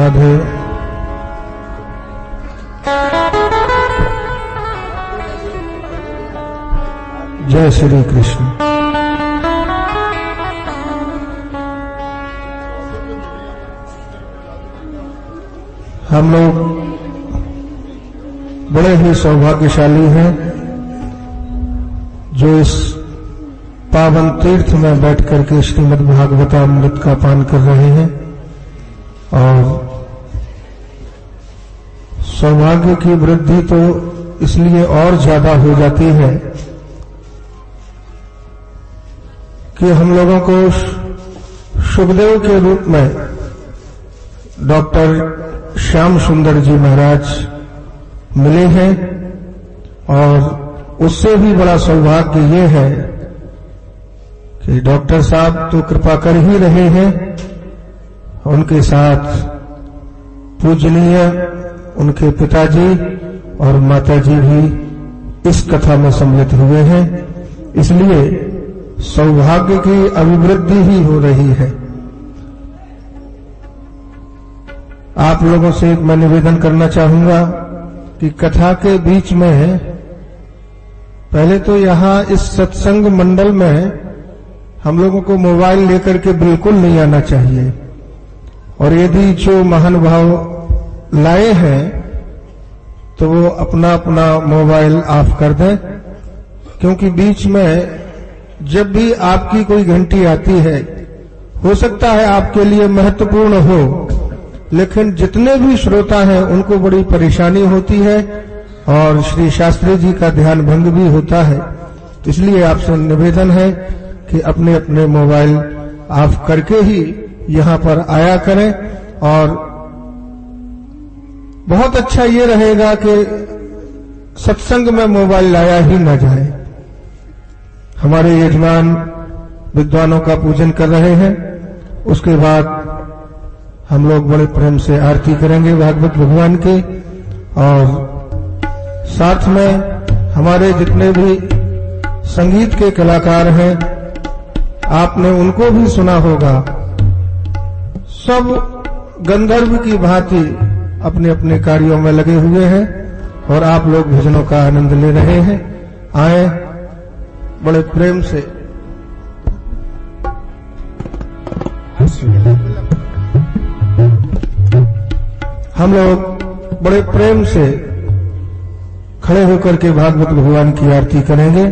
राधे। जय श्री कृष्ण। हम लोग बड़े ही सौभाग्यशाली हैं जो इस पावन तीर्थ में बैठ करके श्रीमद् भागवतामृत का पान कर रहे हैं। और सौभाग्य की वृद्धि तो इसलिए और ज्यादा हो जाती है कि हम लोगों को शुभदेव के रूप में डॉक्टर श्याम सुंदर जी महाराज मिले हैं। और उससे भी बड़ा सौभाग्य ये है कि डॉक्टर साहब तो कृपा कर ही रहे हैं, उनके साथ पूजनीय उनके पिताजी और माताजी भी इस कथा में सम्मिलित हुए हैं। इसलिए सौभाग्य की अभिवृद्धि ही हो रही है। आप लोगों से एक मैं निवेदन करना चाहूंगा कि कथा के बीच में पहले तो यहां इस सत्संग मंडल में हम लोगों को मोबाइल लेकर के बिल्कुल नहीं आना चाहिए। और यदि जो महानुभाव लाए हैं तो वो अपना अपना मोबाइल ऑफ कर दें, क्योंकि बीच में जब भी आपकी कोई घंटी आती है, हो सकता है आपके लिए महत्वपूर्ण हो, लेकिन जितने भी श्रोता हैं उनको बड़ी परेशानी होती है और श्री शास्त्री जी का ध्यान भंग भी होता है। तो इसलिए आपसे निवेदन है कि अपने अपने मोबाइल ऑफ करके ही यहां पर आया करें। और बहुत अच्छा ये रहेगा कि सत्संग में मोबाइल लाया ही न जाए। हमारे यजमान विद्वानों का पूजन कर रहे हैं, उसके बाद हम लोग बड़े प्रेम से आरती करेंगे भागवत भगवान की। और साथ में हमारे जितने भी संगीत के कलाकार हैं, आपने उनको भी सुना होगा, सब गंधर्व की भांति अपने अपने कार्यों में लगे हुए हैं और आप लोग भजनों का आनंद ले रहे हैं। आए बड़े प्रेम से। हम लोग बड़े प्रेम से खड़े होकर के भागवत भगवान की आरती करेंगे।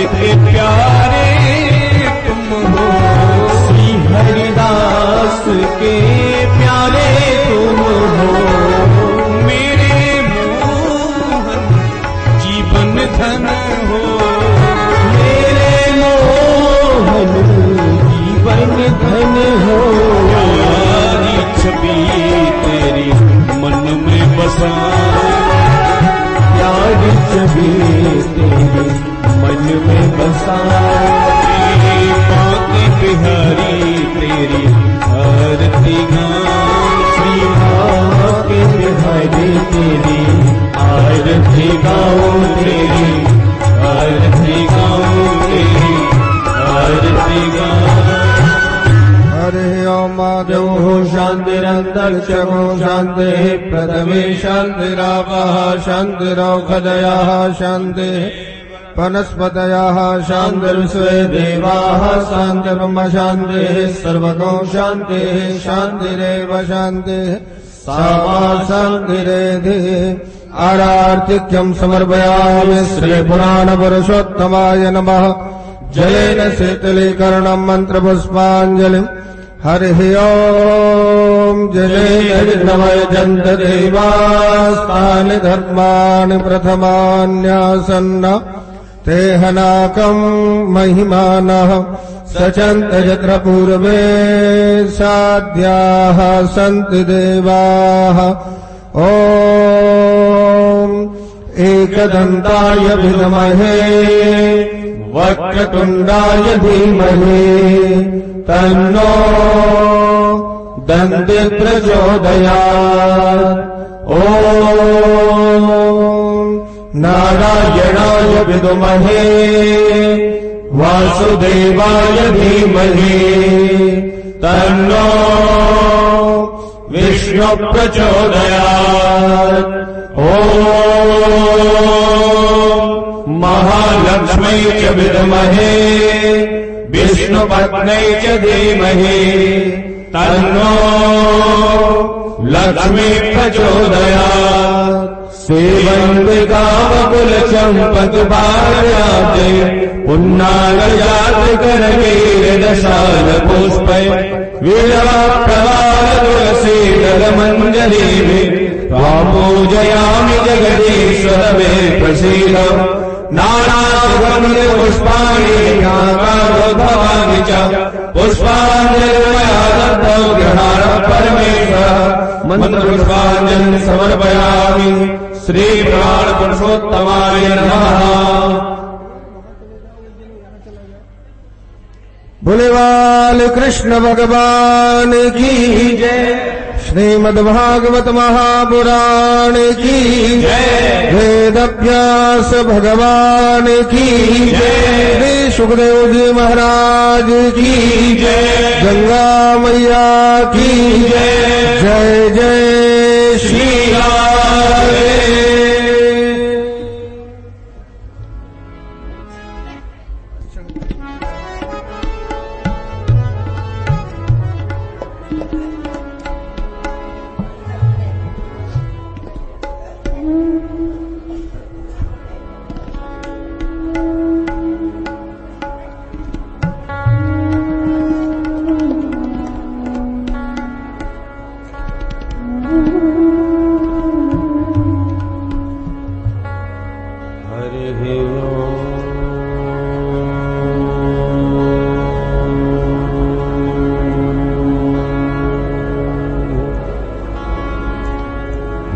के प्यारे तुम हो, श्री हरिदास के प्यारे तुम हो, मेरे मोहन जीवन धन हो, मेरे मोहन जीवन धन हो। प्यारी छवि तेरी मन में बसा, प्यारी छवि तेरी मन में बसा, बाकी बिहारी तेरी आरती गाऊं, श्री बाकी बिहारी तेरी आरती गाऊं, तेरी आरती गाऊं, तेरी आरती गाऊं। हरे ओम माधव शांतिरंतरिक्षगो शांति, प्रथमे शांतिरापः शांतिरौषधयः शांति, वनस्पतयः शांतिर्विश्वे देवाः शांतिर्ब्रह्म शांतिः, सर्वगो शांतिः शांतिरेव शांतिः, सा मा शांतिरेधि। आरार्तिक्यं समर्पयामि श्री पुराण पुरुषोत्तमाय नमः। जलेन शीतलीकरणं मंत्रपुष्पाञ्जलिम्। हरिः ओम् जलेन नमयजन्त देवास्तानि धर्माणि प्रथमान्यासन्न, ते हनाकम् महिमानः सचन्त यत्र पूर्वे साध्याः सन्ति देवाः। ओम् एकदन्ताय विद्महे वक्रतुण्डाय धीमहि, तन्नो दन्ति प्रचोदयात्। ॐ नारायणाय विद्महे वासुदेवाय धीमहि, तन्नो विष्णु प्रचोदयात्। ॐ महालक्ष्मै च विद्महे विष्णुपत्न्यै च धीमहि, तन्नो लक्ष्मी प्रचोदयात्। सेवन्ति कामकुलचम्पकबाल्याब्धे, पुन्नागजातकरवीरदशालपुष्पै, वीरप्रवालतुलसीदलमञ्जरीभिः त्वां पूजयामि जगदीश्वर मे प्रसीद। नानासुगन्धि पुष्पाणि नागारोद्भवानि च, पुष्पाञ्जलिर्मया दत्तौ गृहाण परमेश्वर। मन्त्रपुष्पाञ्जलिं समर्पयामि श्री पुराण पुरुषोत्तमाय नमः। बोलेवाल कृष्ण भगवान की जय। श्रीमद्भागवत महापुराण की जय। वेदव्यास भगवान की जय। श्री सुखदेव जी महाराज की जय। गंगा मैया की जय। जय जय श्री राधे।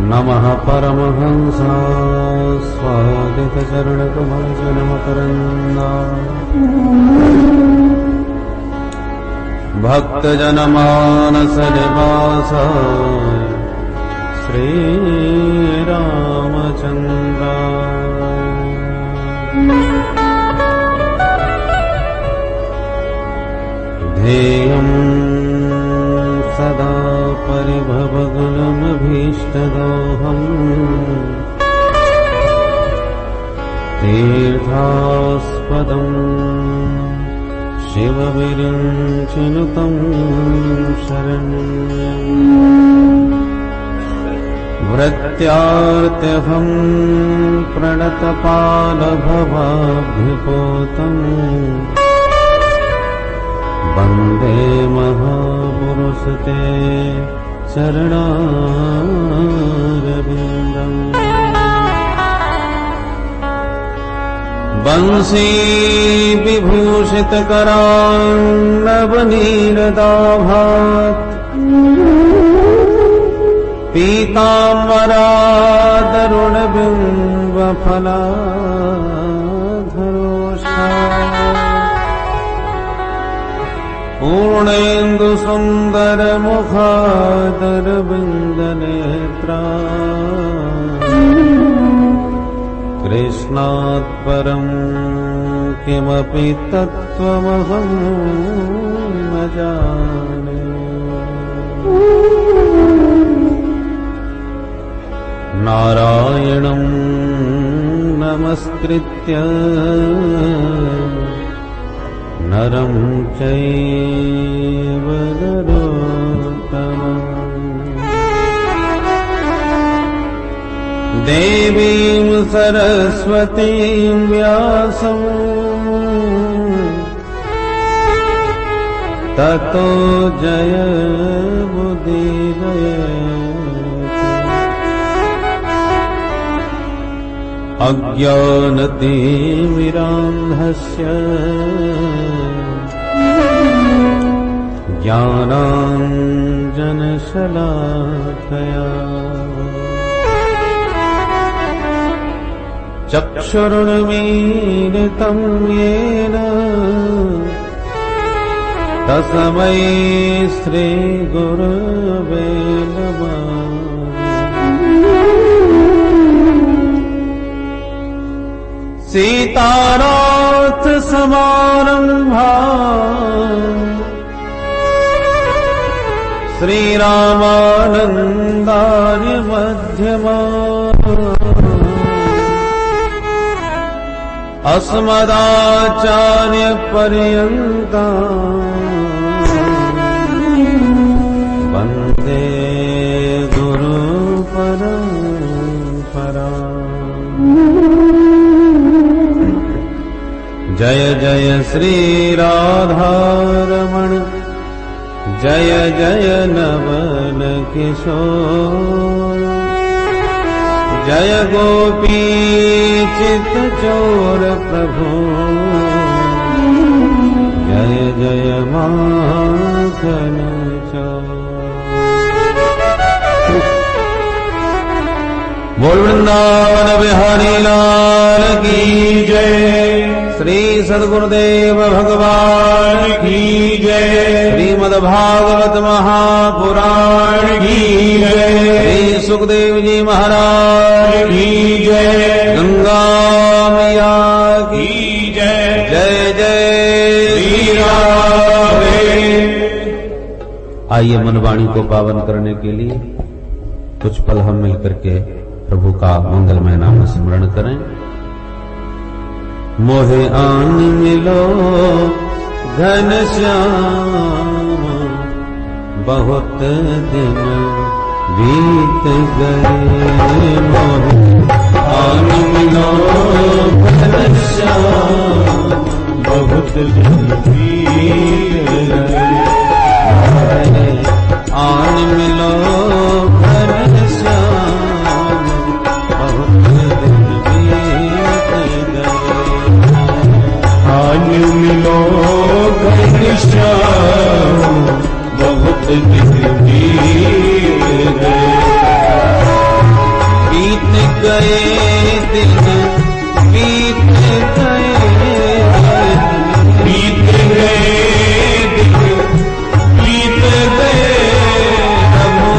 नमः परमहंसा स्वादित चरण कमल मकरंदा, भक्त जनमानस निवास श्री रामचंद्र। ध्येयं सदा परिभवगुणमभीष्टदोहम्, तीर्थास्पदम् शिवविरिञ्चिनुतं शरण्यम्। वृत्त्यार्त्यहं प्रणतपालभवाभ्युपोतम् वन्दे महापुरुषते चरणारविन्दम् वंशी विभूषितकरान्नवनीरदाभात् पीताम्बरादरुणबिम्बफलाधरोषा पूर्णेन्दुसुन्दरमुखादरविन्दनेत्रा कृष्णात् परं किमपि तत्त्वमहं न जाने। नारायणं नमस्कृत्य नरं चैव नरोत्तमम् देवीं सरस्वतीं व्यासं ततो जयमुदीरयेत्। अज्ञानतिमिरान्धस्य ज्ञानाञ्जनशलाकया चक्षुरुन्मीलितं येन तस्मै श्रीगुरवे नमः। सीतानाथ समारम्भा श्रीरामानन्दार्य मध्यमा अस्मदाचार्य पर्यन्ता वन्दे गुरु परम्परा। जय जय श्री राधारमण जय जय नवल किशोर जय गोपी चित चोर प्रभु जय जय माखन चोर। बोल वृंदावन बिहारी लाल की जय। श्री सद्गुरुदेव भगवान की जय। श्रीमद्भागवत महापुराण की जय। श्री सुखदेव जी महाराज की जय। गंगा मैया की जय। जय जय श्री राम। आइए मनवाणी को पावन करने के लिए कुछ पल हम मिलकर के प्रभु का मंगलमय नाम स्मरण करें। मोहे आन मिलो घनश्याम बहुत दिन बीत गए। मोहे आन मिलो घनश्याम बहुत दिन बीत गए। आन मिलो घनश्याम बहुत दिन बीत गए। आन मिलो घनश्याम बहुत दिन बीत गए। बीत गए दिन बीत गए। बीत गए दिन बीत गए। प्रभु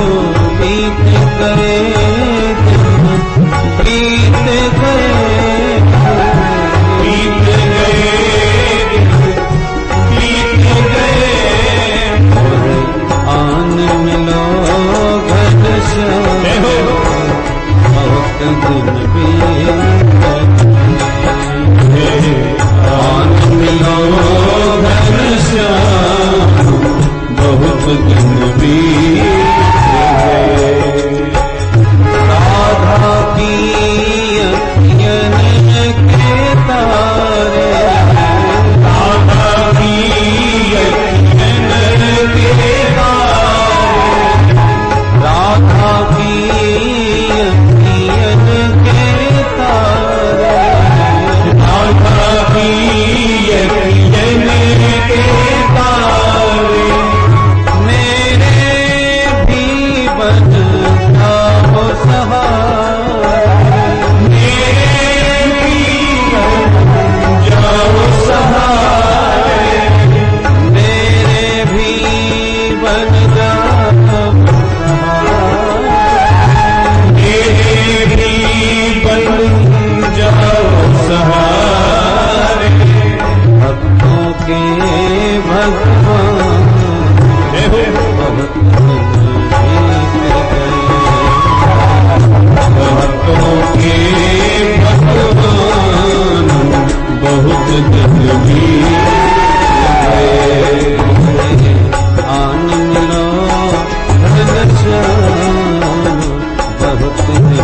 के भगवान बहुत भक्तों के भगवान बहुत दिन बीत गए। आनंद लो घनश्याम बहुत दिन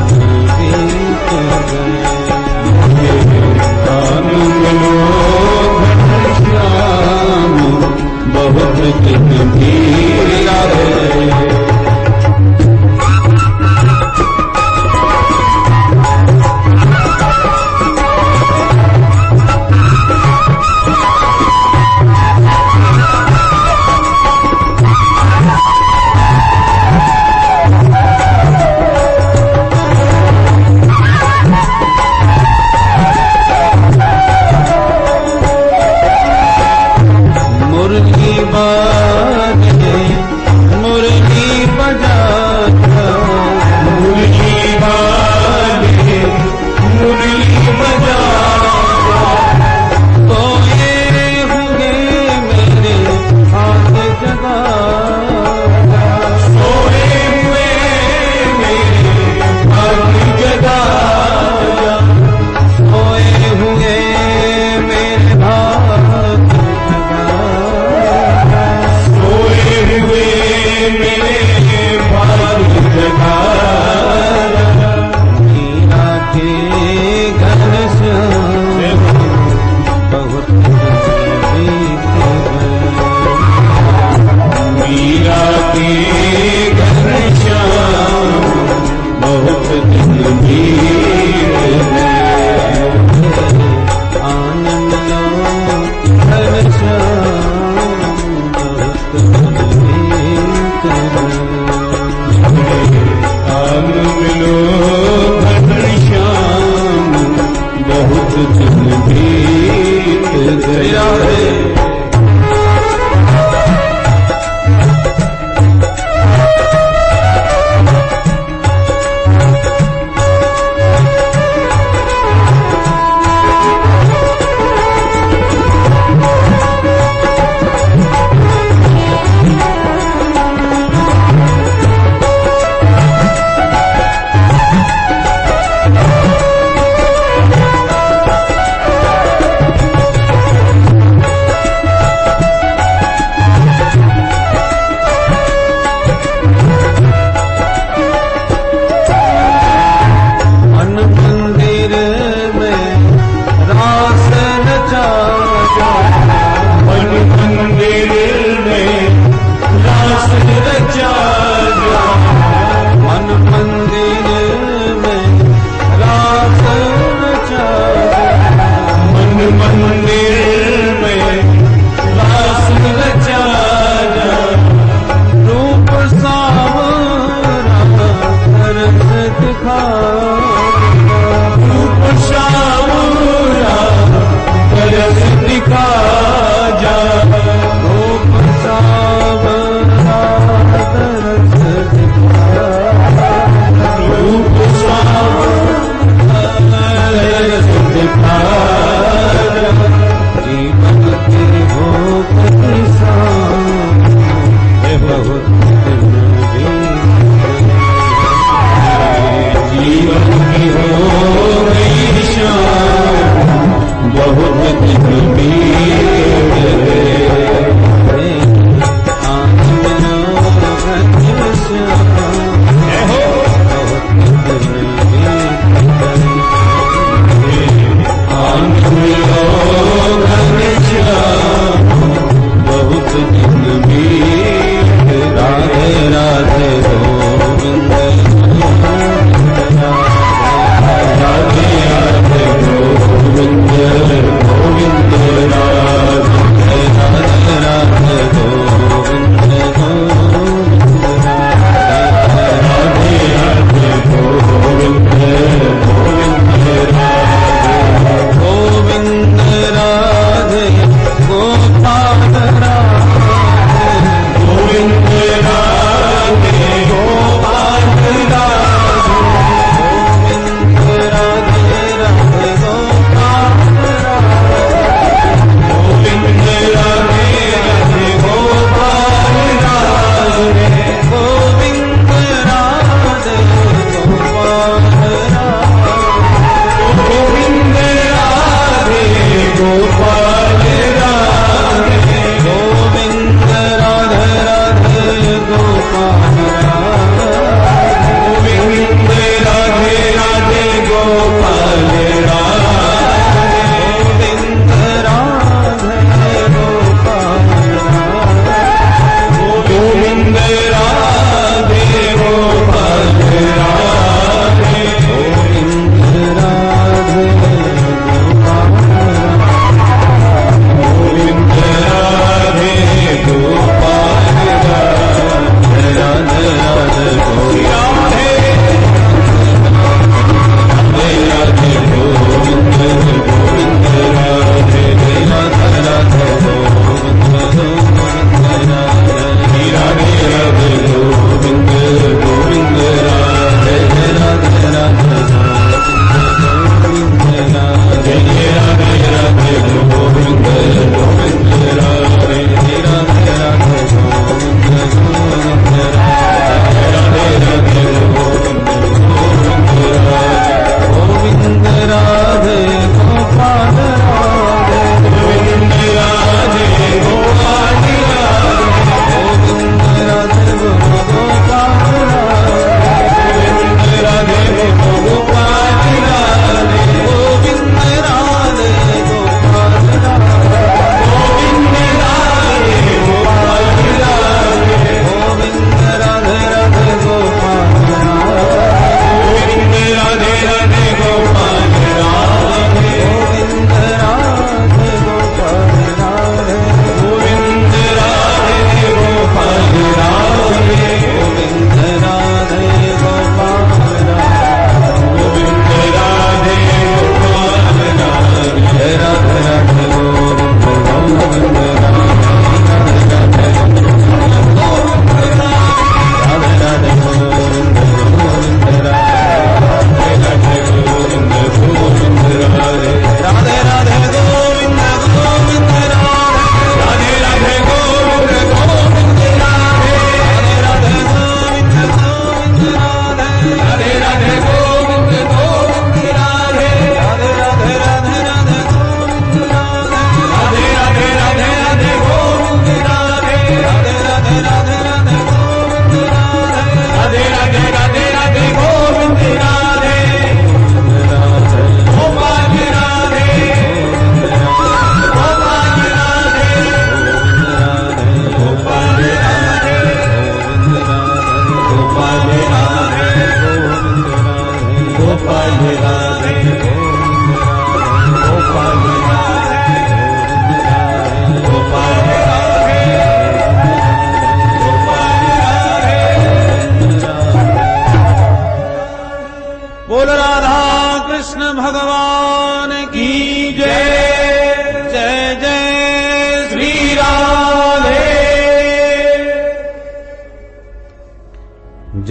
बीत गए। आनंद लो घनश्याम बहुत दिन बीत गए।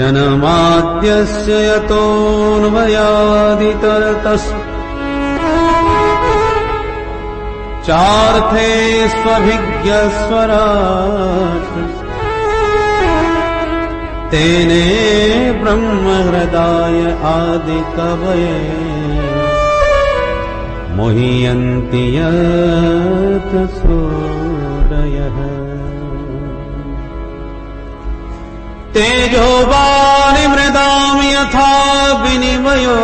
जन्माद्यस्य यतोऽन्वयादितरतश्चार्थे स्वभिज्ञस्वराट् तेने ब्रह्महृदाय आदिकवये मुह्यन्ति यत् सूरयः तेजोवानि मृदां यथा विनिमयो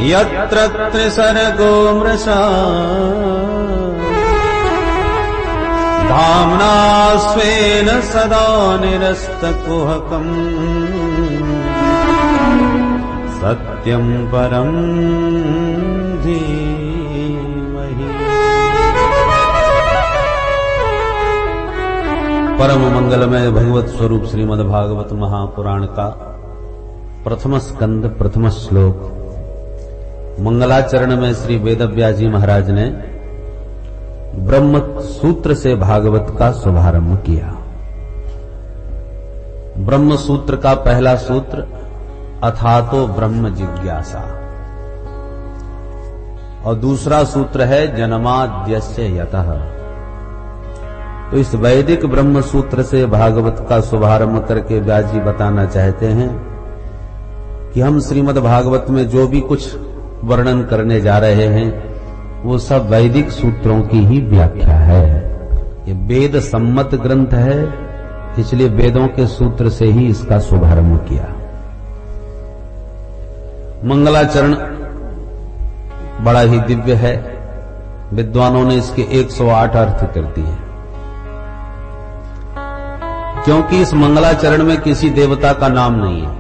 यत्र त्रिसर्गो मृषा धाम्ना स्वेन सदा निरस्तकुहकम् सत्यं परं धीमहि। परम मंगलमय भगवत स्वरूप श्रीमद् भागवत महापुराण का प्रथम स्कंद प्रथम श्लोक मंगलाचरण में श्री वेदव्यास जी महाराज ने ब्रह्म सूत्र से भागवत का शुभारंभ किया। ब्रह्म सूत्र का पहला सूत्र अथातो ब्रह्म जिज्ञासा और दूसरा सूत्र है जन्माद्यस्य यतः। तो इस वैदिक ब्रह्म सूत्र से भागवत का शुभारंभ करके व्यास जी बताना चाहते हैं कि हम श्रीमद् भागवत में जो भी कुछ वर्णन करने जा रहे हैं वो सब वैदिक सूत्रों की ही व्याख्या है। ये वेद सम्मत ग्रंथ है, इसलिए वेदों के सूत्र से ही इसका शुभारंभ किया। मंगलाचरण बड़ा ही दिव्य है, विद्वानों ने इसके 108 अर्थ कर दिए, क्योंकि इस मंगलाचरण में किसी देवता का नाम नहीं है।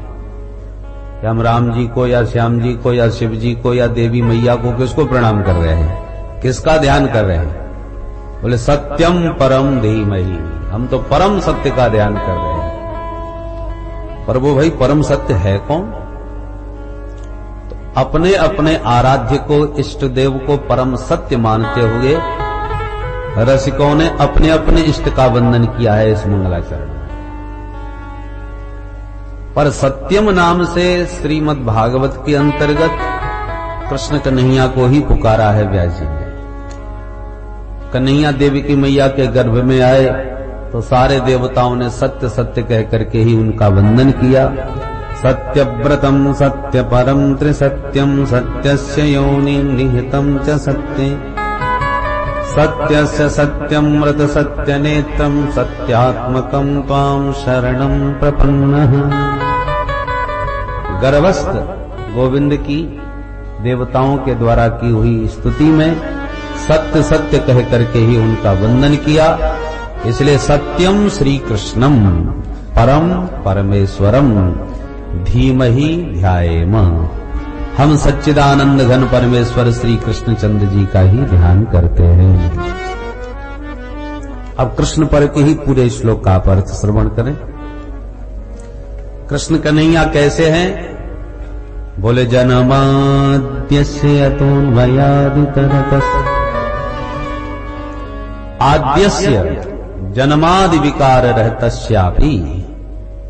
हम राम जी को या श्याम जी को या शिव जी को या देवी मैया को किसको प्रणाम कर रहे हैं, किसका ध्यान कर रहे हैं? बोले सत्यम परम धीमहि, हम तो परम सत्य का ध्यान कर रहे हैं। पर वो भाई परम सत्य है कौन? तो अपने अपने आराध्य को, इष्ट देव को परम सत्य मानते हुए रसिकों ने अपने अपने इष्ट का वंदन किया है इस मंगलाचरण में। पर सत्यम नाम से श्रीमद् भागवत के अंतर्गत कृष्ण कन्हैया को ही पुकारा है व्यास जी ने। कन्हैया देवी की मैया के गर्भ में आए तो सारे देवताओं ने सत्य सत्य कह करके ही उनका वंदन किया। सत्यव्रतम सत्य परम त्रिसत्यम सत्यस्य योनि निहितम च सत्ये सत्यस्य सत्यमृत सत्यनेत्रम सत्यात्मकं त्वां शरणं प्रपन्नः। गर्भस्थ गोविंद की देवताओं के द्वारा की हुई स्तुति में सत्य सत्य कह करके ही उनका वंदन किया। इसलिए सत्यम श्री कृष्णम परम परमेश्वरम धीमहि ध्यायेम। हम सच्चिदानंद घन परमेश्वर श्री कृष्ण चंद्र जी का ही ध्यान करते हैं। अब कृष्ण पर के ही पूरे श्लोक का अर्थ श्रवण करें। कृष्ण कन्हैया कैसे हैं? बोले जन्माद्यस्य यतोऽन्वयादितरतश्च आद्यस्य जन्मादि विकार रहतस्यापि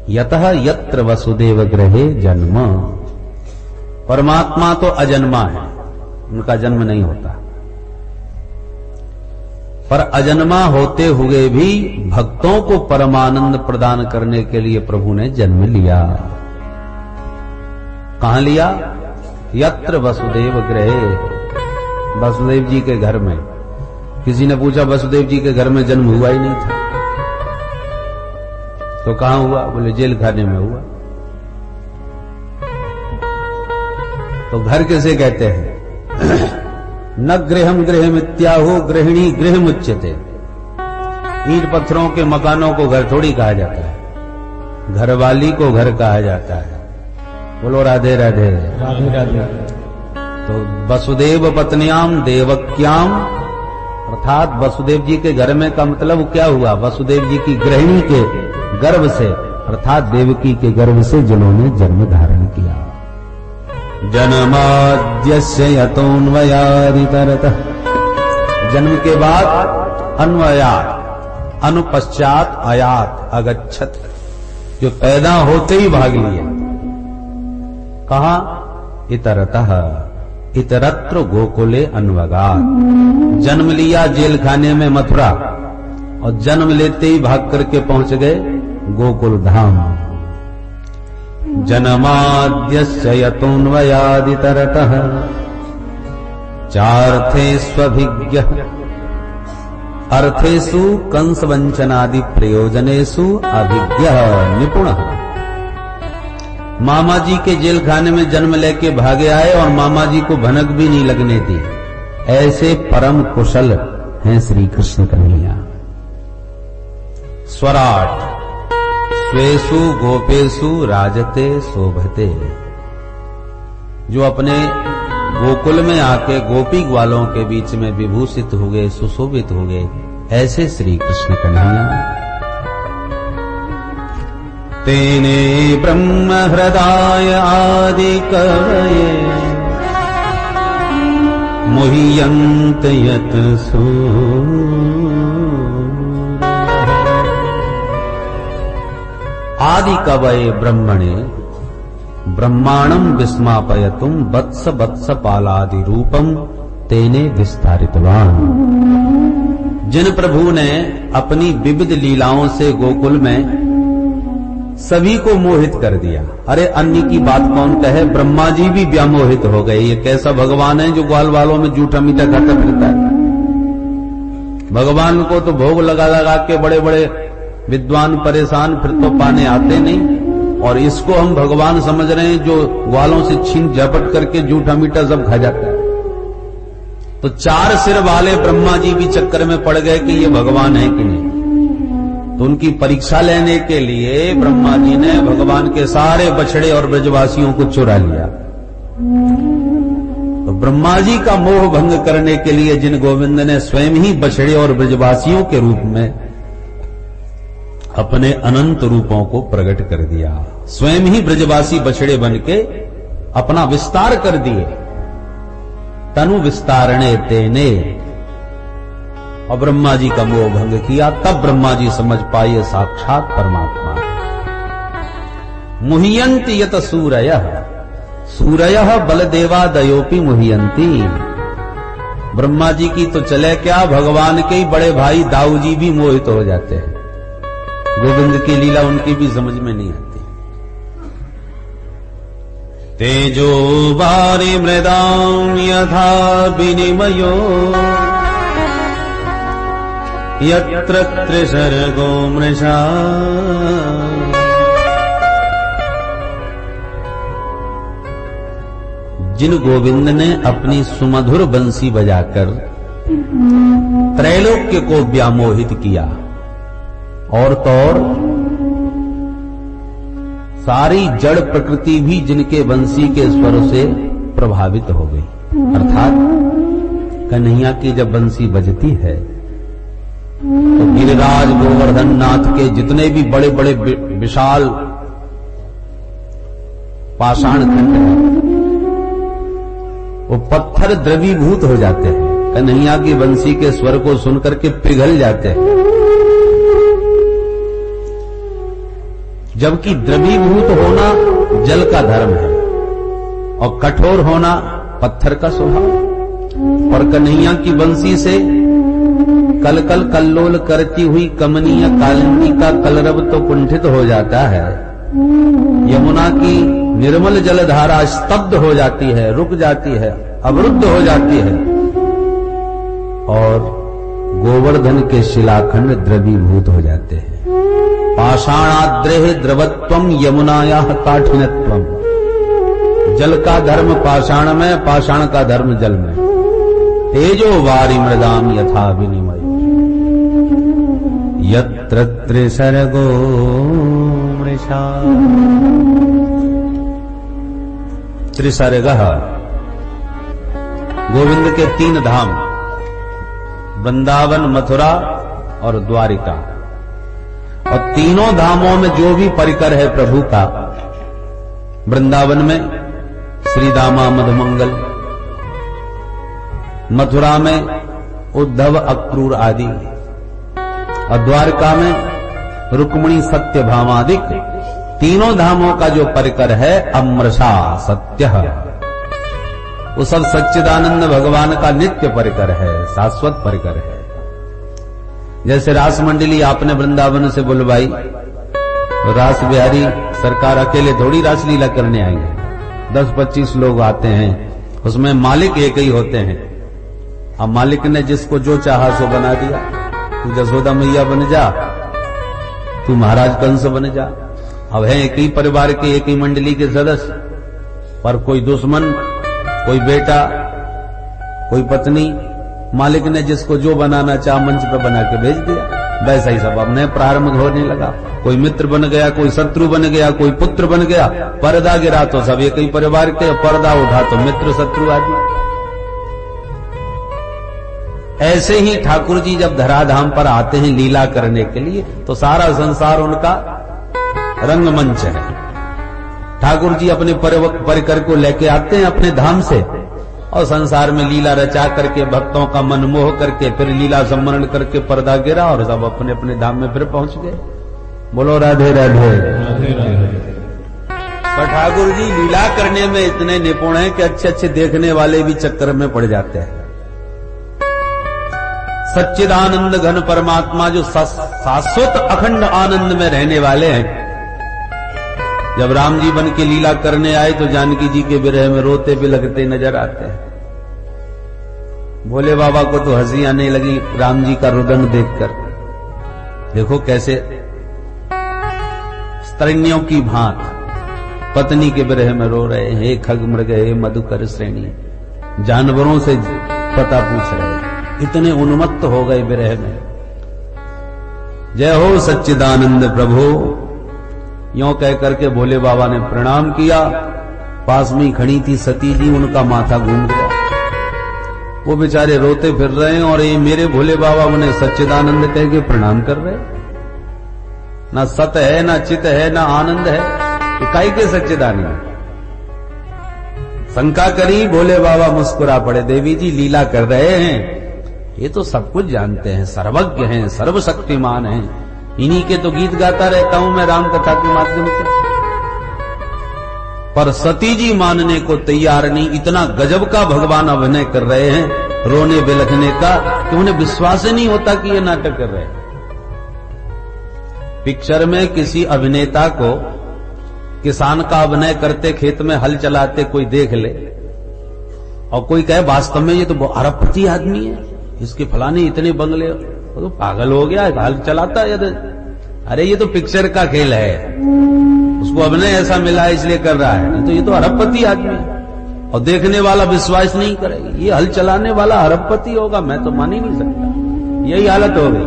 यतः यत्र वसुदेव गृहे जन्म। परमात्मा तो अजन्मा है, उनका जन्म नहीं होता, पर अजन्मा होते हुए भी भक्तों को परमानंद प्रदान करने के लिए प्रभु ने जन्म लिया। कहां लिया? यत्र वसुदेव गृहे, वसुदेव जी के घर में। किसी ने पूछा वसुदेव जी के घर में जन्म हुआ ही नहीं था, तो कहां हुआ? बोले जेल खाने में हुआ। तो घर किसे कहते हैं? न गृहम गृहमित्याहु गृहिणी गृहमुच्यते। ईंट पत्थरों के मकानों को घर थोड़ी कहा जाता है, घरवाली को घर कहा जाता है। बोलो राधे राधे राधे राधे। तो वसुदेव पत्न्याम देवक्याम, अर्थात वसुदेव जी के घर में का मतलब क्या हुआ? वसुदेव जी की गृहिणी के गर्भ से, अर्थात देवकी के गर्भ से जिन्होंने जन्म धारण किया। जन्माद्यस्य यतोऽन्वयादितरतः, जन्म के बाद अन्वयात, अनुपश्चात आयात अगच्छत, जो पैदा होते ही भाग लिए। कहा इतरतः इतरत्र गोकुले अन्वगात, जन्म लिया जेल खाने में मथुरा और जन्म लेते ही भाग करके पहुंच गए गोकुल धाम। जन्माद्यस्य यतोन्वयादितरतः चार्थेष्वभिज्ञ अर्थेषु कंस वंचनादि प्रयोजनेषु अभिज्ञ निपुणः। मामा जी के जेल खाने में जन्म लेके भागे आए और मामा जी को भनक भी नहीं लगने दी, ऐसे परम कुशल हैं श्री कृष्ण कन्हैया। स्वराट स्वेषु गोपेषु राजते शोभते, जो अपने गोकुल में आके गोपी ग्वालों के बीच में विभूषित हो गए, सुशोभित हो गए, ऐसे श्री कृष्ण कन्हैया। तेने ब्रह्म हृदय आदि कवये मुह्यन्त यत आदि कवये ब्रह्मणे ब्रह्मांडम विस्मापयतुम वत्स वत्स पालादि रूपम तेने विस्तारितवान। जिन प्रभु ने अपनी विविध लीलाओं से गोकुल में सभी को मोहित कर दिया। अरे अन्य की बात कौन कहे, ब्रह्मा जी भी व्यामोहित हो गए। ये कैसा भगवान है जो ग्वाल वालों में जूठा मीठा खाता फिरता है। भगवान को तो भोग लगा लगा के बड़े बड़े विद्वान परेशान, फिर तो पाने आते नहीं, और इसको हम भगवान समझ रहे हैं जो ग्वालों से छीन झपट करके जूठा मीठा सब खा जाता है। तो चार सिर वाले ब्रह्मा जी भी चक्कर में पड़ गए कि ये भगवान है कि नहीं। तो उनकी परीक्षा लेने के लिए ब्रह्मा जी ने भगवान के सारे बछड़े और ब्रजवासियों को चुरा लिया। तो ब्रह्मा जी का मोह भंग करने के लिए जिन गोविंद ने स्वयं ही बछड़े और ब्रजवासियों के रूप में अपने अनंत रूपों को प्रकट कर दिया, स्वयं ही ब्रजवासी बछड़े बनके अपना विस्तार कर दिए। तनु विस्तारणे तेने, और ब्रह्मा जी का मोह भंग किया। तब ब्रह्मा जी समझ पाए साक्षात परमात्मा। मुह्यन्ति यत सूरयः, सूरयः बलदेवादयोपि मुह्यन्ति। ब्रह्मा जी की तो चले क्या, भगवान के ही बड़े भाई दाऊ जी भी मोहित हो जाते हैं। गोविंद की लीला उनकी भी समझ में नहीं आती। तेजो वारि मृदां यथा विनिमयो यत्र त्रिसर्गो मृषा। जिन गोविंद ने अपनी सुमधुर बंसी बजाकर त्रैलोक्य को व्यामोहित किया, और तो और सारी जड़ प्रकृति भी जिनके बंसी के स्वर से प्रभावित हो गई। अर्थात कन्हैया की जब बंसी बजती है तो गिरिराज गोवर्धन नाथ के जितने भी बड़े बड़े विशाल पाषाण खंड हैं वो पत्थर द्रवीभूत हो जाते हैं। कन्हैया की बंसी के स्वर को सुनकर के पिघल जाते हैं। जबकि द्रवीभूत होना जल का धर्म है और कठोर होना पत्थर का स्वभाव। और कन्हैया की बंसी से कल कल कल्लोल करती हुई कमनीय कालिंदी का कलरव तो कुंठित हो जाता है। यमुना की निर्मल जलधारा स्तब्ध हो जाती है, रुक जाती है, अवरुद्ध हो जाती है, और गोवर्धन के शिलाखंड द्रवीभूत हो जाते हैं। पाषाणाद्रेह द्रवत्वम यमुनायाः काठिनत्वम। जल का धर्म पाषाण में, पाषाण का धर्म जल में। तेजो वारि मृदाम यथा विनिमय यत्र त्रिसर्गो मृषा। त्रिसर्गः, गोविंद के तीन धाम, वृंदावन, मथुरा और द्वारिका। और तीनों धामों में जो भी परिकर है प्रभु का, वृंदावन में श्री दामा मधुमंगल, मथुरा में उद्धव अक्रूर आदि, और द्वारका में रुक्मिणी सत्य भामादिक, तीनों धामों का जो परिकर है अमृषा सत्य, वो सब सच्चिदानंद भगवान का नित्य परिकर है, शाश्वत परिकर है। जैसे रास मंडली आपने वृंदावन से बुलवाई, रास बिहारी सरकार अकेले थोड़ी रासलीला करने आएंगे, 10-25 लोग आते हैं, उसमें मालिक एक ही होते हैं। अब मालिक ने जिसको जो चाहा सो बना दिया, तू जसोदा मैया बन जा, तू महाराज कंस बन जा। अब है एक ही परिवार के, एक ही मंडली के सदस्य, पर कोई दुश्मन, कोई बेटा, कोई पत्नी, मालिक ने जिसको जो बनाना चाहा मंच पर बना के भेज दिया। वैसा ही सब अब प्रारंभ होने लगा, कोई मित्र बन गया, कोई शत्रु बन गया, कोई पुत्र बन गया। पर्दा गिरा तो सब एक ही परिवार के, पर्दा उठा तो मित्र शत्रु आदि। ऐसे ही ठाकुर जी जब धराधाम पर आते हैं लीला करने के लिए, तो सारा संसार उनका रंगमंच है। ठाकुर जी अपने परिकर को लेके आते हैं अपने धाम से, और संसार में लीला रचा करके भक्तों का मन मोह करके फिर लीला सम्मरण करके पर्दा गिरा और सब अपने अपने धाम में फिर पहुंच गए। बोलो राधे राधे। पर ठाकुर जी लीला करने में इतने निपुण हैं कि अच्छे अच्छे देखने वाले भी चक्कर में पड़ जाते हैं। सच्चिदानंद घन परमात्मा जो शाश्वत अखंड आनंद में रहने वाले हैं, जब राम जी बन के लीला करने आए तो जानकी जी के विरह में रोते भी लगते नजर आते हैं। भोले बाबा को तो हंसी आने लगी राम जी का रुदन देखकर। देखो कैसे स्त्रियों की भांत पत्नी के विरह में रो रहे हैं, हे खग मृग हे मधुकर श्रेणी, जानवरों से पता पूछ रहे हैं, इतने उन्मत्त हो गए विरह में। जय हो सच्चिदानंद प्रभु। यों कह करके भोले बाबा ने प्रणाम किया। पास में खड़ी थी सती जी, उनका माथा घूम गया, वो बेचारे रोते फिर रहे हैं, और ये मेरे भोले बाबा उन्हें सच्चिदानंद कह के प्रणाम कर रहे। ना सत है, ना चित है, ना आनंद है, इकाई के सच्चिदानंद। शंका करी, भोले बाबा मुस्कुरा पड़े, देवी जी लीला कर रहे हैं, ये तो सब कुछ जानते हैं, सर्वज्ञ हैं, सर्वशक्तिमान हैं, इन्हीं के तो गीत गाता रहता हूं मैं राम कथा के माध्यम से। पर सती जी मानने को तैयार नहीं, इतना गजब का भगवान अभिनय कर रहे हैं, रोने बिलखने का, कि उन्हें विश्वास ही नहीं होता कि ये नाटक कर रहे हैं। पिक्चर में किसी अभिनेता को किसान का अभिनय करते खेत में हल चलाते कोई देख ले, और कोई कहे वास्तव में ये तो अरबपति आदमी है, इसके फलाने इतने बंगले, तो पागल हो गया, हल चलाता है। अरे ये तो पिक्चर का खेल है, उसको अभिनय ऐसा मिला है इसलिए कर रहा है, नहीं तो ये तो अरबपति आदमी है। और देखने वाला विश्वास नहीं करेगा, ये हल चलाने वाला अरबपति होगा, मैं तो मान ही नहीं सकता। यही हालत हो गई।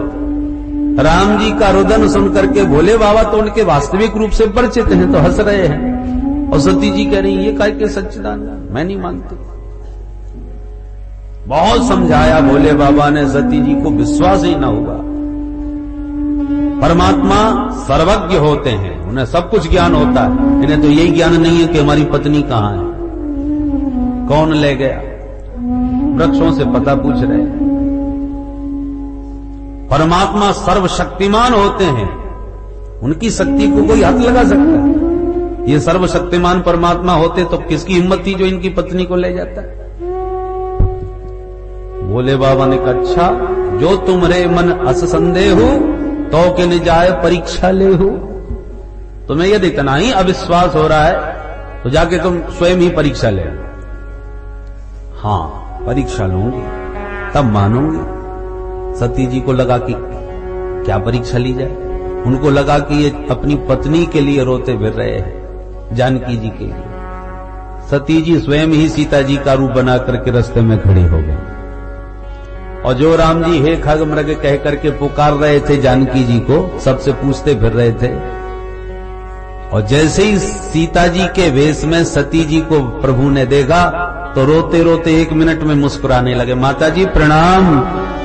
राम जी का रुदन सुन करके भोले बाबा तो उनके वास्तविक रूप से परिचित हैं, तो हंस रहे हैं, और सती जी कह रही ये काय के सच्चिदानंद, मैं नहीं मानती। बहुत समझाया भोले बाबा ने, सती जी को विश्वास ही ना हुआ। परमात्मा सर्वज्ञ होते हैं, उन्हें सब कुछ ज्ञान होता है, इन्हें तो यही ज्ञान नहीं है कि हमारी पत्नी कहां है, कौन ले गया, वृक्षों से पता पूछ रहे हैं। परमात्मा सर्वशक्तिमान होते हैं, उनकी शक्ति को कोई हाथ लगा सकता है। ये सर्वशक्तिमान परमात्मा होते तो किसकी हिम्मत थी जो इनकी पत्नी को ले जाता है। भोले बाबा ने कहा, अच्छा जो तुम्हारे मन अस संदेह हो तो के न जाए परीक्षा ले हो। तुम्हें यदि इतना ही अविश्वास हो रहा है तो जाके तुम स्वयं ही परीक्षा ले। हाँ परीक्षा लूंगी तब मानूंगी। सती जी को लगा कि क्या परीक्षा ली जाए, उनको लगा कि ये अपनी पत्नी के लिए रोते फिर रहे हैं, जानकी जी के लिए। सती जी स्वयं ही सीता जी का रूप बना करके रास्ते में खड़ी हो गई, और जो राम जी हे खग मृग कह करके पुकार रहे थे जानकी जी को, सबसे पूछते फिर रहे थे। और जैसे ही सीता जी के वेश में सती जी को प्रभु ने देखा तो रोते रोते 1 मिनट में मुस्कुराने लगे। माता जी प्रणाम,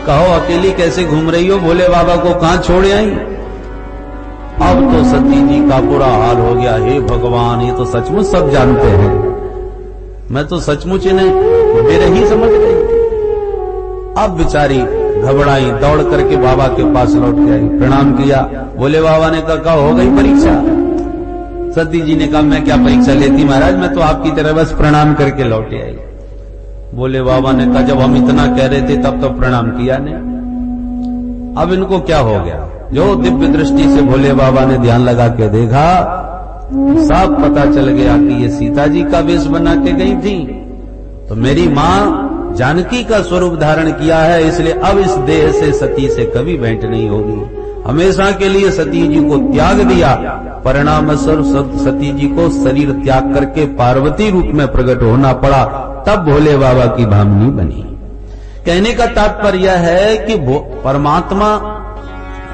कहो अकेली कैसे घूम रही हो, भोले बाबा को कहां छोड़ आई। अब तो सती जी का बुरा हाल हो गया, हे भगवान ये तो सचमुच सब जानते हैं, मैं तो सचमुच इन्हें मेरे ही समझ गई। अब बेचारी घबराई, दौड़ करके बाबा के पास लौट के आई, प्रणाम किया। भोले बाबा ने कहा हो गई परीक्षा? सती जी ने कहा मैं क्या परीक्षा लेती महाराज, मैं तो आपकी तरह बस प्रणाम करके लौटे आई। भोले बाबा ने कहा जब हम इतना कह रहे थे तब तो प्रणाम किया नहीं, अब इनको क्या हो गया? जो दिव्य दृष्टि से भोले बाबा ने ध्यान लगा के देखा, साफ पता चल गया कि ये सीता जी का वेश बना के गई थी, तो मेरी मां जानकी का स्वरूप धारण किया है, इसलिए अब इस देह से सती से कभी भेंट नहीं होगी। हमेशा के लिए सती जी को त्याग दिया, परिणाम स्वरूप सती जी को शरीर त्याग करके पार्वती रूप में प्रकट होना पड़ा, तब भोले बाबा की भामनी बनी। कहने का तात्पर्य है कि परमात्मा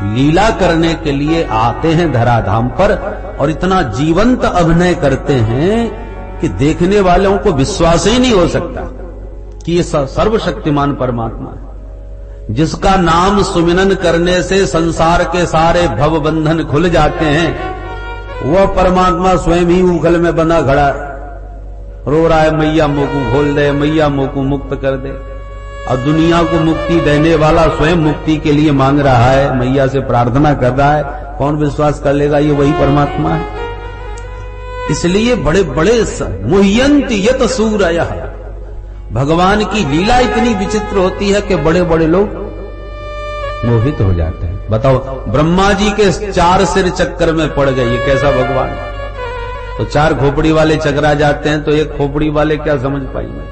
लीला करने के लिए आते हैं धराधाम पर और इतना जीवंत अभिनय करते हैं कि देखने वालों को विश्वास ही नहीं हो सकता कि ये सर्वशक्तिमान परमात्मा है, जिसका नाम सुमिरन करने से संसार के सारे भव बंधन खुल जाते हैं। वह परमात्मा स्वयं ही उखल में बना खड़ा है, रो रहा है मैया मोकू खोल दे, मैया मोकू मुक्त कर दे, और दुनिया को मुक्ति देने वाला स्वयं मुक्ति के लिए मांग रहा है, मैया से प्रार्थना कर रहा है। कौन विश्वास कर लेगा ये वही परमात्मा है? इसलिए बड़े बड़े मुह्यंत यत सूरयः, भगवान की लीला इतनी विचित्र होती है कि बड़े बड़े लोग मोहित हो जाते हैं। बताओ, ब्रह्मा जी के 4 सिर चक्कर में पड़ गए, ये कैसा भगवान? तो 4 खोपड़ी वाले चकरा जाते हैं तो एक खोपड़ी वाले क्या समझ पाएंगे?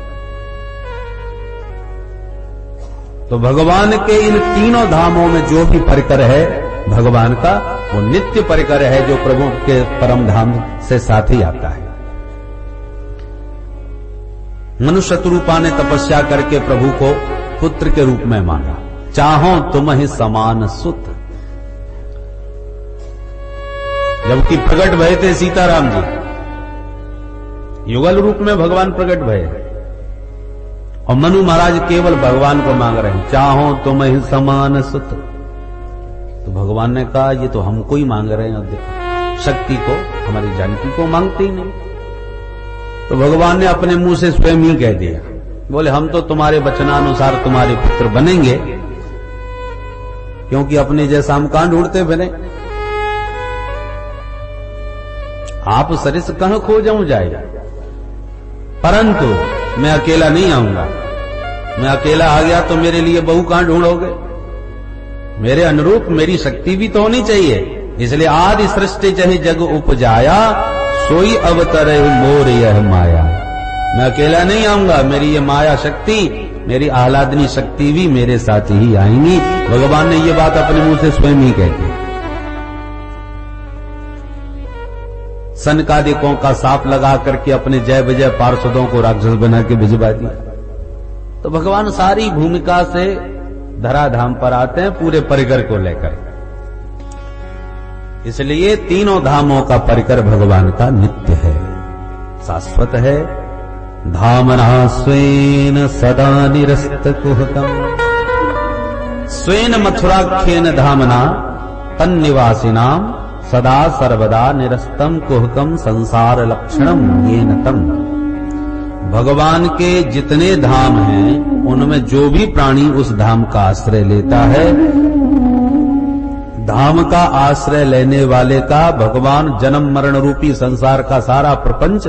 तो भगवान के इन तीनों धामों में जो भी परिकर है भगवान का, वो नित्य परिकर है जो प्रभु के परम धाम से साथ ही आता है। मनुष्य शत्रुपा ने तपस्या करके प्रभु को पुत्र के रूप में मांगा, चाहो तुम ही समान सुत। जबकि प्रकट भय थे सीताराम जी, युगल रूप में भगवान प्रकट भय, और मनु महाराज केवल भगवान को मांग रहे हैं, चाहो तुम ही समान सुत। तो भगवान ने कहा ये तो हमको ही मांग रहे हैं, शक्ति को, हमारी जानकी को मांगते ही नहीं। तो भगवान ने अपने मुंह से स्वयं ही कह दिया, बोले हम तो तुम्हारे वचनानुसार तुम्हारे पुत्र बनेंगे, क्योंकि अपने जैसा हम कहां ढूंढते बने, आप सरिस कहां खो जाऊं जाएगा, परंतु मैं अकेला नहीं आऊंगा। मैं अकेला आ गया तो मेरे लिए बहू कहां ढूंढोगे? मेरे अनुरूप मेरी शक्ति भी तो होनी चाहिए। इसलिए आदि सृष्टि चाहे जग उपजाया, सोई अवतरे मोर यह माया। मैं अकेला नहीं आऊंगा, मेरी ये माया शक्ति, मेरी आह्लादनी शक्ति भी मेरे साथ ही आएंगी। भगवान ने ये बात अपने मुंह से स्वयं ही कह दी। सनकादिकों का साप लगा करके अपने जय विजय पार्षदों को राक्षस बना के भिजवा दिया। तो भगवान सारी भूमिका से धराधाम पर आते हैं पूरे परिकर को लेकर। इसलिए तीनों धामों का परिकर भगवान का नित्य है, शाश्वत है। धामना स्वेन सदा निरस्त कुहकम, स्वेन मथुराख्येन धामना तन्निवासिनाम सदा सर्वदा निरस्तम कुहकम संसार लक्षणम येन तम। भगवान के जितने धाम हैं उनमें जो भी प्राणी उस धाम का आश्रय लेता है, धाम का आश्रय लेने वाले का भगवान जन्म मरण रूपी संसार का सारा प्रपंच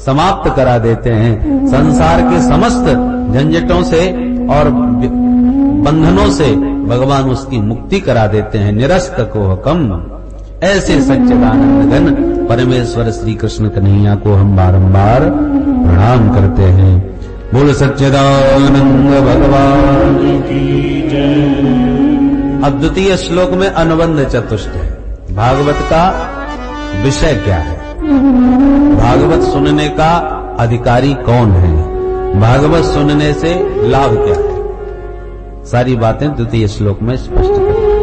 समाप्त करा देते हैं। संसार के समस्त झंझटों से और बंधनों से भगवान उसकी मुक्ति करा देते हैं। निरस्त कुहकम, ऐसे सच्चिदानंद घन परमेश्वर श्री कृष्ण कन्हैया को हम बारंबार प्रणाम करते हैं। बोल सच्चिदानंद भगवान की जय। अब द्वितीय श्लोक में अनुबंध चतुष्ट है। भागवत का विषय क्या है, भागवत सुनने का अधिकारी कौन है, भागवत सुनने से लाभ क्या है, सारी बातें द्वितीय श्लोक में स्पष्ट करते हैं।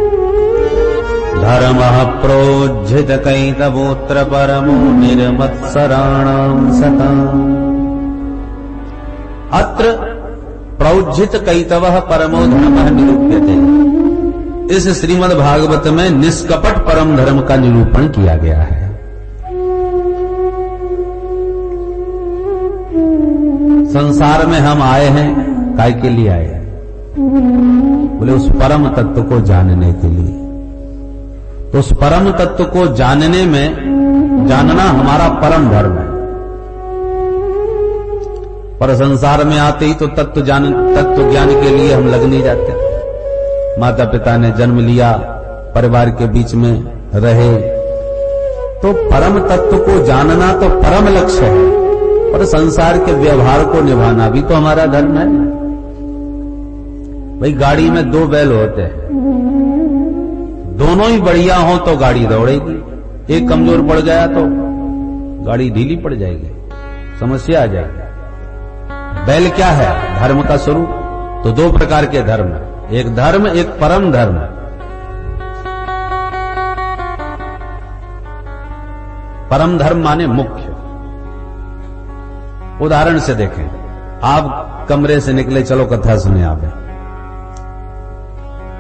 धर्मः प्रोज्झित कैतवोऽत्र परमो निर्मत्सराणां सताम्। अत्र प्रोज्झित कैतवः परमो धर्मः निरूप्यते। इस श्रीमद् भागवत में निष्कपट परम धर्म का निरूपण किया गया है। संसार में हम आए हैं, काय के लिए आए हैं? बोले उस परम तत्व को जानने के लिए। तो उस परम तत्व को जानना हमारा परम धर्म है। पर संसार में आते ही तो तत्व ज्ञान के लिए हम लग नहीं जाते। माता पिता ने जन्म लिया, परिवार के बीच में रहे, तो परम तत्व को जानना तो परम लक्ष्य है, और संसार के व्यवहार को निभाना भी तो हमारा धर्म है। भाई गाड़ी में दो बैल होते हैं, दोनों ही बढ़िया हो तो गाड़ी दौड़ेगी, एक कमजोर पड़ गया तो गाड़ी ढीली पड़ जाएगी, समस्या आ जाएगी। बैल क्या है? धर्म का स्वरूप। तो दो प्रकार के धर्म है, एक धर्म, एक परम धर्म। परम धर्म माने मुख्य। उदाहरण से देखें, आप कमरे से निकले, चलो कथा सुने आवे,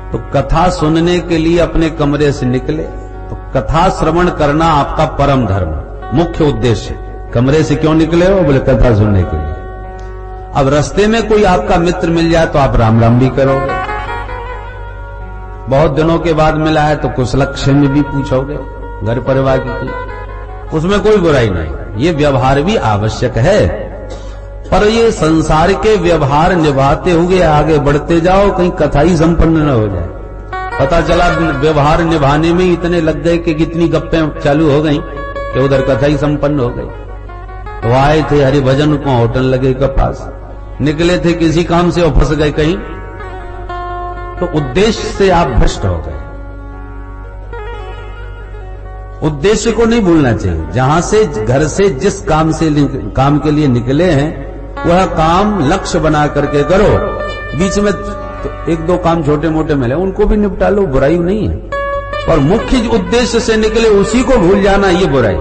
तो कथा सुनने के लिए अपने कमरे से निकले, तो कथा श्रवण करना आपका परम धर्म, मुख्य उद्देश्य। कमरे से क्यों निकले हो? बोले कथा सुनने के लिए। अब रास्ते में कोई आपका मित्र मिल जाए तो आप राम राम भी करोगे, बहुत दिनों के बाद मिला है तो कुशलक्षेम भी पूछोगे, घर परिवार की, उसमें कोई बुराई नहीं, ये व्यवहार भी आवश्यक है। पर ये संसार के व्यवहार निभाते हुए आगे बढ़ते जाओ, कहीं कथा ही संपन्न न हो जाए। पता चला व्यवहार निभाने में इतने लग गए कि कितनी गप्पें चालू हो गई कि उधर कथा ही संपन्न हो गई। तो आए थे हरिभजन को, होटल लगे के पास, निकले थे किसी काम से और फंस गए कहीं, तो उद्देश्य से आप भ्रष्ट हो गए। उद्देश्य को नहीं भूलना चाहिए। जहां से, घर से जिस काम के लिए निकले हैं, वह काम लक्ष्य बना करके करो। बीच में तो एक दो काम छोटे मोटे मिले, उनको भी निपटा लो, बुराई नहीं है। और मुख्य उद्देश्य से निकले उसी को भूल जाना, ये बुराई।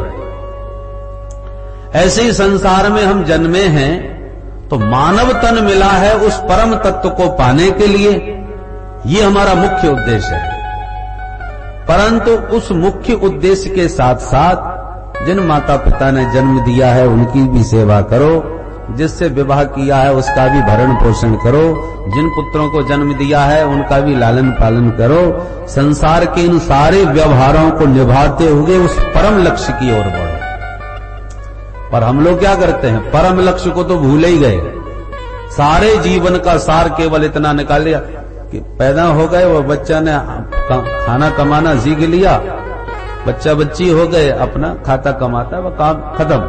ऐसे ही संसार में हम जन्मे हैं तो मानव तन मिला है उस परम तत्व को पाने के लिए, ये हमारा मुख्य उद्देश्य है। परंतु उस मुख्य उद्देश्य के साथ साथ जिन माता पिता ने जन्म दिया है उनकी भी सेवा करो, जिससे विवाह किया है उसका भी भरण पोषण करो, जिन पुत्रों को जन्म दिया है उनका भी लालन पालन करो। संसार के इन सारे व्यवहारों को निभाते हुए उस परम लक्ष्य की ओर बढ़ो। पर हम लोग क्या करते हैं? परम लक्ष्य को तो भूल ही गए। सारे जीवन का सार केवल इतना निकाल लिया कि पैदा हो गए, वो बच्चा ने खाना कमाना सीख लिया, बच्चा बच्ची हो गए, अपना खाता कमाता, वह काम खत्म।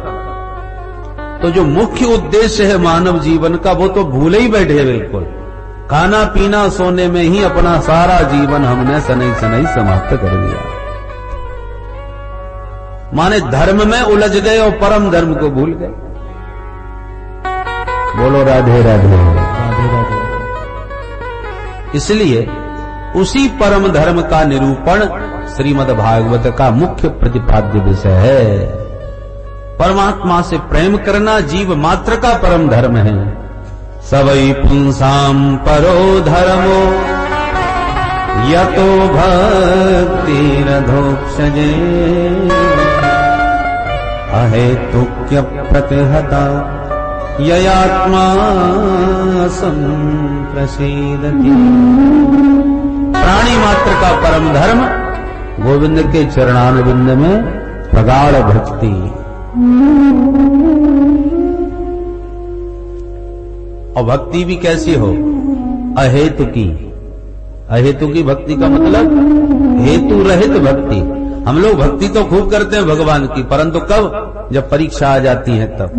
तो जो मुख्य उद्देश्य है मानव जीवन का, वो तो भूले ही बैठे बिल्कुल। खाना पीना सोने में ही अपना सारा जीवन हमने सनई सनई समाप्त कर दिया। माने धर्म में उलझ गए और परम धर्म को भूल गए। बोलो राधे राधे राधे राधे। इसलिए उसी परम धर्म का निरूपण श्रीमद् भागवत का मुख्य प्रतिपाद्य विषय है। परमात्मा से प्रेम करना जीव मात्र का परम धर्म है। सवै पुंसाम परो धर्मो यतो भक्तिरधोक्षजे अहेतुक्य प्रतिहता ययात्मा संप्रसीदति। प्राणी मात्र का परम धर्म गोविंद के चरणारविंद में प्रगाढ़ भक्ति। और भक्ति भी कैसी हो? अहेतुकी। अहेतुकी भक्ति का मतलब हेतु रहित भक्ति। हम लोग भक्ति तो खूब करते हैं भगवान की, परंतु कब? जब परीक्षा आ जाती है तब।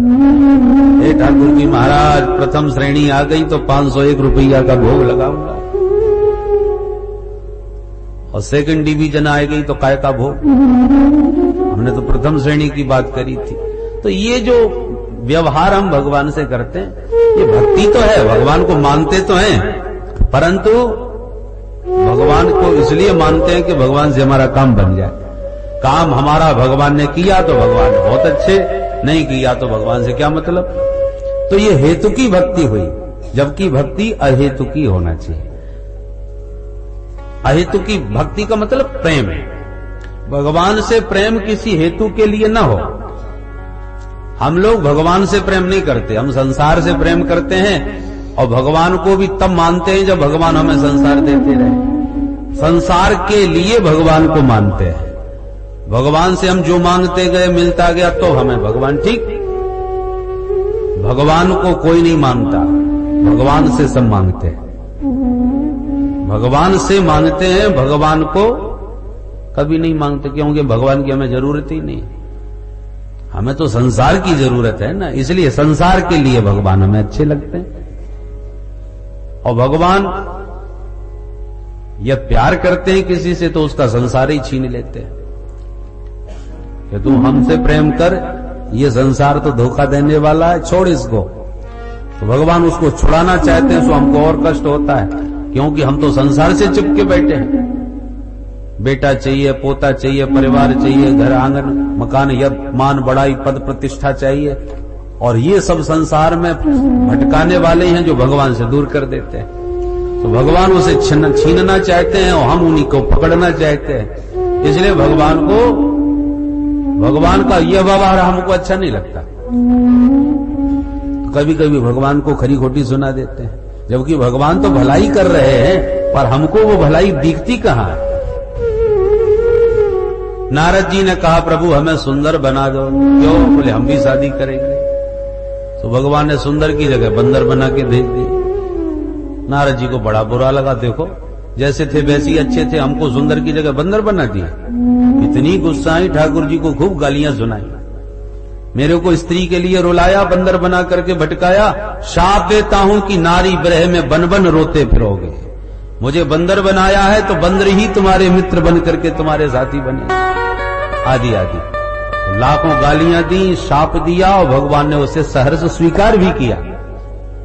हे ठाकुर जी महाराज, प्रथम श्रेणी आ गई तो 501 रुपया का भोग लगाऊंगा, और सेकंड डिवीजन आ गई तो काय का भोग। हमने तो प्रथम श्रेणी की बात करी थी। तो ये जो व्यवहार हम भगवान से करते हैं, ये भक्ति तो है, भगवान को मानते तो हैं, परंतु भगवान को इसलिए मानते हैं कि भगवान से हमारा काम बन जाए। काम हमारा भगवान ने किया तो भगवान बहुत अच्छे, नहीं किया तो भगवान से क्या मतलब। तो ये हेतु की भक्ति हुई, जबकि भक्ति अहेतु की होना चाहिए। अहेतु की भक्ति का मतलब प्रेम है। भगवान से प्रेम किसी हेतु के लिए ना हो। हम लोग भगवान से प्रेम नहीं करते, हम संसार से प्रेम करते हैं, और भगवान को भी तब मानते हैं जब भगवान हमें संसार देते रहे। संसार के लिए भगवान को मानते हैं। भगवान से हम जो मांगते गए मिलता गया तो हमें भगवान, ठीक। भगवान को कोई नहीं मांगता, भगवान से सब मांगते हैं। भगवान से मांगते हैं, भगवान को कभी नहीं मांगते, क्योंकि भगवान की हमें जरूरत ही नहीं। हमें तो संसार की जरूरत है ना, इसलिए संसार के लिए भगवान हमें अच्छे लगते हैं। और भगवान यह प्यार करते हैं किसी से तो उसका संसार ही छीन लेते हैं कि तू हमसे प्रेम कर, ये संसार तो धोखा देने वाला है, छोड़ इसको। तो भगवान उसको छुड़ाना चाहते हैं, तो हमको और कष्ट होता है, क्योंकि हम तो संसार से चिपके बैठे हैं। बेटा चाहिए, पोता चाहिए, परिवार चाहिए, घर आंगन मकान यद मान बढ़ाई पद प्रतिष्ठा चाहिए, और ये सब संसार में भटकाने वाले हैं जो भगवान से दूर कर देते हैं। तो भगवान उसे छीनना चाहते हैं और हम उन्हीं को पकड़ना चाहते हैं। इसलिए भगवान का यह व्यवहार हमको अच्छा नहीं लगता। कभी कभी भगवान को खरी खोटी सुना देते हैं, जबकि भगवान तो भलाई कर रहे हैं, पर हमको वो भलाई दिखती कहां है। नारद जी ने कहा, प्रभु हमें सुंदर बना दो। क्यों? बोले हम भी शादी करेंगे। तो भगवान ने सुंदर की जगह बंदर बना के भेज दी। नारद जी को बड़ा बुरा लगा, देखो जैसे थे वैसे ही अच्छे थे, हमको सुंदर की जगह बंदर बना दिया। इतनी गुस्सा आई, ठाकुर जी को खूब गालियां सुनाई। मेरे को स्त्री के लिए रुलाया, बंदर बना करके भटकाया। शाप देता हूं कि नारी ब्रह में बन बन रोते फिरोगे। मुझे बंदर बनाया है तो बंदर ही तुम्हारे मित्र बन करके तुम्हारे साथी बने। आदि आदि लाखों गालियां दी, शाप दिया, और भगवान ने उसे सहर्ष स्वीकार भी किया,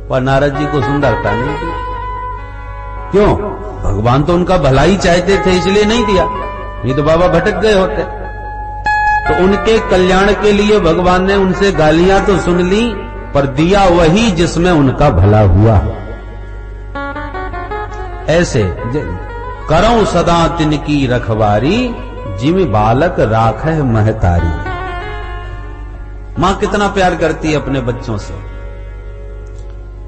पर नारद जी को सुंदरता नहीं दी। क्यों? भगवान तो उनका भलाई चाहते थे, इसलिए नहीं दिया, नहीं तो बाबा भटक गए होते। तो उनके कल्याण के लिए भगवान ने उनसे गालियां तो सुन ली, पर दिया वही जिसमें उनका भला हुआ। ऐसे करऊं सदा तिनकी रखवारी, जिम बालक राखै महतारी। मां कितना प्यार करती है अपने बच्चों से।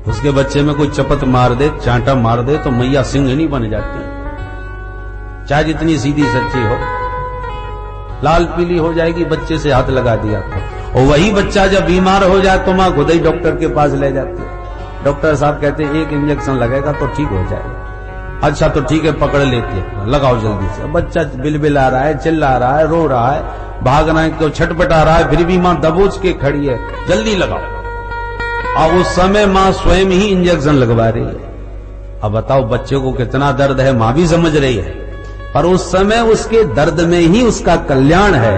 उसके बच्चे में कोई चपत मार दे, चांटा मार दे, तो मैया सिंघनी बन जाती है, चाहे जितनी सीधी सच्ची हो। लाल पीली हो जाएगी, बच्चे से हाथ लगा दिया तो। और वही बच्चा जब बीमार हो जाए तो मां खुद ही डॉक्टर के पास ले जाती है। डॉक्टर साहब कहते हैं एक इंजेक्शन लगेगा तो ठीक हो जाएगा। अच्छा तो ठीक है, पकड़ लेते हैं, लगाओ जल्दी से। बच्चा बिलबिला रहा है, चिल्ला रहा है, रो रहा है, भागना है तो छटपटा रहा है, फिर भी मां दबोच के खड़ी है, जल्दी लगाओ। और उस समय मां स्वयं ही इंजेक्शन लगवा रही है। अब बताओ बच्चे को कितना दर्द है, मां भी समझ रही है, पर उस समय उसके दर्द में ही उसका कल्याण है।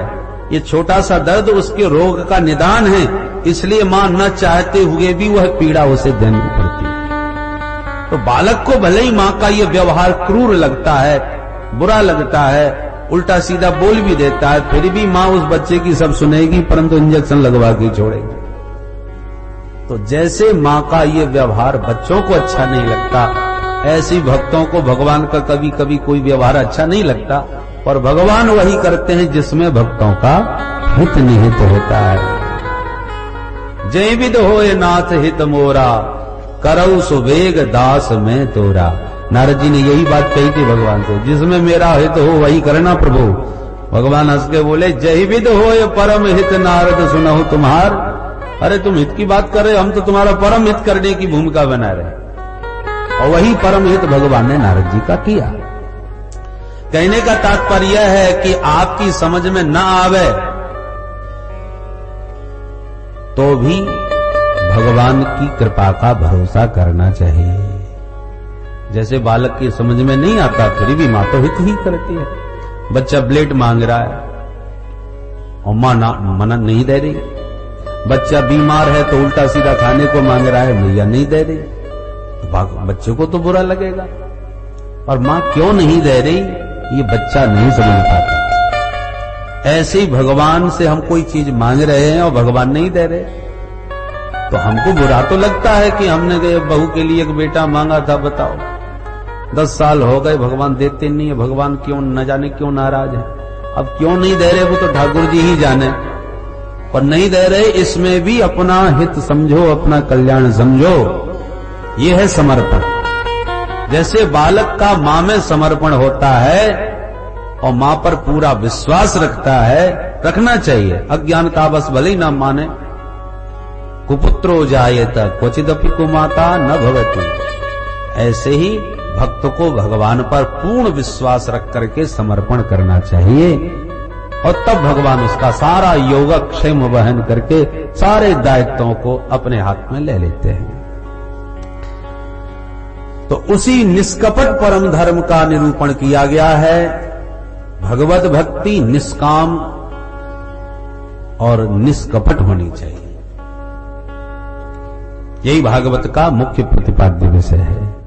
ये छोटा सा दर्द उसके रोग का निदान है, इसलिए मां न चाहते हुए भी वह पीड़ा उसे देनी पड़ती है। तो बालक को भले ही मां का यह व्यवहार क्रूर लगता है, बुरा लगता है, उल्टा सीधा बोल भी देता है, फिर भी मां उस बच्चे की सब सुनेगी, परंतु इंजेक्शन लगवा के छोड़ेगी। तो जैसे मां का ये व्यवहार बच्चों को अच्छा नहीं लगता, ऐसी भक्तों को भगवान का कभी कभी कोई व्यवहार अच्छा नहीं लगता, और भगवान वही करते हैं जिसमें भक्तों का हित निहित होता है। जय विद होए नाथ हित मोरा, करऊ सुवेग दास में तोरा। नारद जी ने यही बात कही थी भगवान से, जिसमें मेरा हित हो वही करना प्रभु। भगवान हंस के बोले, जय विद होए परम हित नारद सुनहु तुम्हार। अरे तुम हित की बात कर रहे हो, हम तो तुम्हारा परम हित करने की भूमिका बना रहे। और वही परम हित भगवान ने नारद जी का किया। कहने का तात्पर्य है कि आपकी समझ में न आवे तो भी भगवान की कृपा का भरोसा करना चाहिए। जैसे बालक की समझ में नहीं आता, फिर भी मां तो हित ही करती है। बच्चा ब्लेड मांग रहा है और मां मना नहीं दे रही। बच्चा बीमार है तो उल्टा सीधा खाने को मांग रहा है, मैया नहीं दे रही, तो बच्चे को तो बुरा लगेगा। और मां क्यों नहीं दे रही, ये बच्चा नहीं समझ पाता। ऐसे ही भगवान से हम कोई चीज मांग रहे हैं और भगवान नहीं दे रहे, तो हमको बुरा तो लगता है कि हमने बहू के लिए एक बेटा मांगा था, बताओ 10 साल हो गए भगवान देते नहीं है। भगवान क्यों न जाने क्यों नाराज है। अब क्यों नहीं दे रहे वो तो ठाकुर जी ही जाने, पर नहीं दे रहे इसमें भी अपना हित समझो, अपना कल्याण समझो, ये है समर्पण। जैसे बालक का मां में समर्पण होता है और मां पर पूरा विश्वास रखता है, रखना चाहिए, अज्ञानतावश भले ही ना माने। कुपुत्रो जायेत क्वचिदपि कुमाता न भवति। ऐसे ही भक्त को भगवान पर पूर्ण विश्वास रख करके समर्पण करना चाहिए और तब भगवान उसका सारा योगक्षेम वहन करके सारे दायित्वों को अपने हाथ में ले लेते हैं। तो उसी निष्कपट परम धर्म का निरूपण किया गया है। भगवत भक्ति निष्काम और निष्कपट होनी चाहिए। यही भागवत का मुख्य प्रतिपाद्य विषय है।